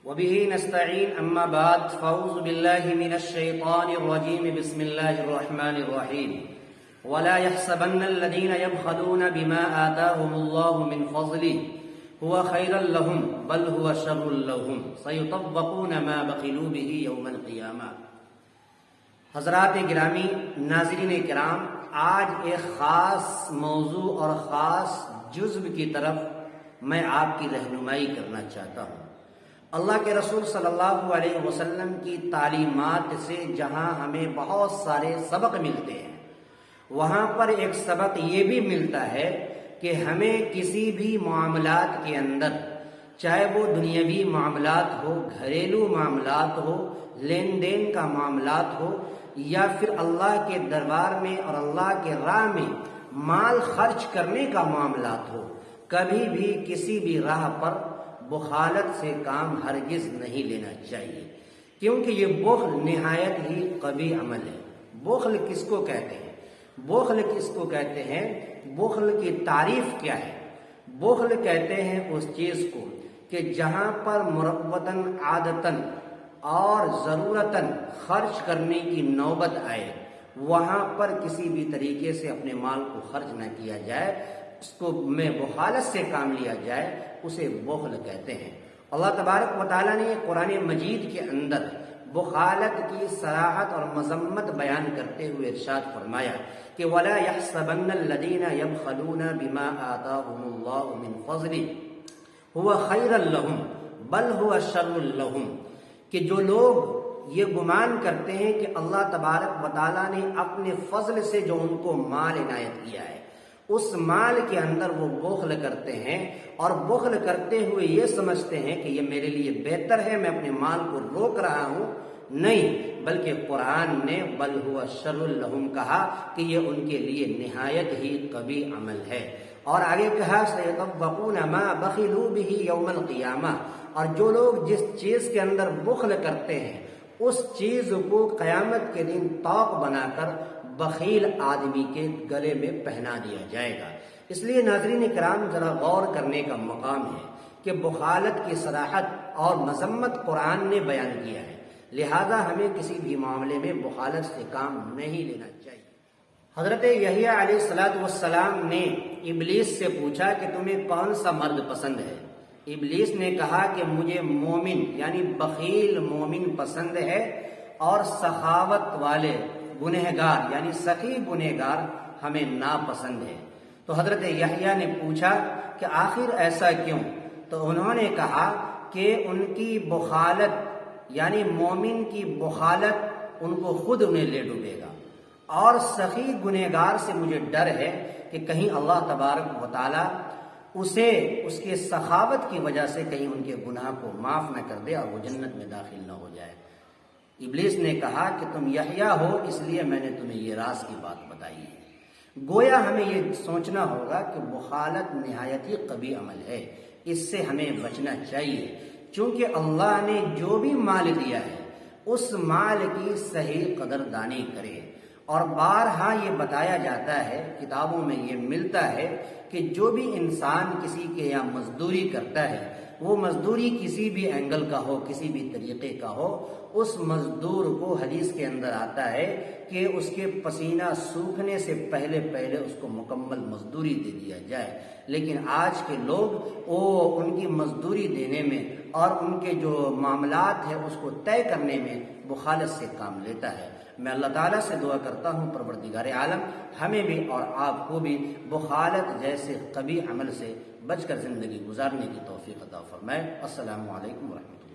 وبه نستعين أما بعد فأعوذ بالله من الشيطان الرجيم بسم الله الرحمن الرحيم ولا يحسبن الذين يبخلون بما آتاهم الله من فضله هو خيرا لهم بل هو شر لهم سيطبقون ما بخلوا به يوم القيامة۔ حضرات گرامی، ناظرین کرام، آج ایک خاص موضوع اور خاص جزو کی طرف میں آپ کی رہنمائی کرنا چاہتا ہوں۔ اللہ کے رسول صلی اللہ علیہ وسلم کی تعلیمات سے جہاں ہمیں بہت سارے سبق ملتے ہیں، وہاں پر ایک سبق یہ بھی ملتا ہے کہ ہمیں کسی بھی معاملات کے اندر، چاہے وہ دنیاوی معاملات ہو، گھریلو معاملات ہو، لین دین کا معاملات ہو، یا پھر اللہ کے دربار میں اور اللہ کے راہ میں مال خرچ کرنے کا معاملات ہو، کبھی بھی کسی بھی راہ پر بخالت سے کام ہرگز نہیں لینا چاہیے، کیونکہ یہ بخل نہایت ہی قبیح عمل ہے۔ بخل کس کو کہتے ہیں؟ بخل کس کو کہتے ہیں؟ بخل کی تعریف کیا ہے؟ بخل کہتے ہیں اس چیز کو کہ جہاں پر مروتاً، عادتاً اور ضرورتاً خرچ کرنے کی نوبت آئے، وہاں پر کسی بھی طریقے سے اپنے مال کو خرچ نہ کیا جائے، اس کو میں بخالت سے کام لیا جائے، اسے بخل کہتے ہیں۔ اللہ تبارک و تعالیٰ نے قرآن مجید کے اندر بخالت کی صراحت اور مذمت بیان کرتے ہوئے ارشاد فرمایا کہ وَلَا يَحْسَبَنَّ الَّذِينَ يَبْخَلُونَ بِمَا آتَاهُمُ اللَّهُ مِنْ فَضْلِهِ هُوَ خَيْرًا لَهُمْ بَلْ هُوَ شَرٌّ لَهُمْ، کہ جو لوگ یہ گمان کرتے ہیں کہ اللہ تبارک و تعالیٰ نے اپنے فضل سے جو ان کو مال عنایت کیا ہے، اس مال کے اندر وہ بخل کرتے ہیں، اور بخل کرتے ہوئے یہ سمجھتے ہیں کہ یہ میرے لیے بہتر ہے، میں اپنے مال کو روک رہا ہوں۔ نہیں، بلکہ قرآن نے بل ہوا شر لہم کہا کہ یہ ان کے لیے نہایت ہی قبیح عمل ہے، اور آگے کہا سیطبقون ما بخلوا به یوم القیامہ، اور جو لوگ جس چیز کے اندر بخل کرتے ہیں اس چیز کو قیامت کے دن طوق بنا کر بخیل آدمی کے گلے میں پہنا دیا جائے گا۔ اس لیے ناظرین کرام، ذرا غور کرنے کا مقام ہے کہ بخالت کی صراحت اور مذمت قرآن نے بیان کیا ہے، لہذا ہمیں کسی بھی معاملے میں بخالت سے کام نہیں لینا چاہیے۔ حضرت یحییٰ علیہ السلام نے ابلیس سے پوچھا کہ تمہیں کون سا مرد پسند ہے؟ ابلیس نے کہا کہ مجھے مومن یعنی بخیل مومن پسند ہے، اور سخاوت والے گنہگار یعنی سخی گنہگار ہمیں ناپسند ہے۔ تو حضرت یحییٰ نے پوچھا کہ آخر ایسا کیوں؟ تو انہوں نے کہا کہ ان کی بخالت یعنی مومن کی بخالت ان کو خود انہیں لے ڈوبے گا، اور سخی گنہگار سے مجھے ڈر ہے کہ کہیں اللہ تبارک و تعالیٰ اسے اس کے سخاوت کی وجہ سے کہیں ان کے گناہ کو معاف نہ کر دے اور وہ جنت میں داخل نہ ہو جائے۔ ابلیس نے کہا کہ تم یحییٰ ہو، اس لیے میں نے تمہیں یہ راز کی بات بتائی ہے۔ گویا ہمیں یہ سوچنا ہوگا کہ بخالت نہایت ہی قبیح عمل ہے، اس سے ہمیں بچنا چاہیے، چونکہ اللہ نے جو بھی مال دیا ہے اس مال کی صحیح قدردانی کرے۔ اور بارہا یہ بتایا جاتا ہے، کتابوں میں یہ ملتا ہے کہ جو بھی انسان کسی کے یہاں مزدوری کرتا ہے، وہ مزدوری کسی بھی اینگل کا ہو، کسی بھی طریقے کا ہو، اس مزدور کو حدیث کے اندر آتا ہے کہ اس کے پسینہ سوکھنے سے پہلے اس کو مکمل مزدوری دے دیا جائے۔ لیکن آج کے لوگ ان کی مزدوری دینے میں اور ان کے جو معاملات ہیں اس کو طے کرنے میں بخالت سے کام لیتا ہے۔ میں اللہ تعالیٰ سے دعا کرتا ہوں پروردگار عالم ہمیں بھی اور آپ کو بھی بخالت جیسے قبیح عمل سے بچ کر زندگی گزارنے کی توفیق عطا فرمائے۔ السلام علیکم ورحمۃ اللہ۔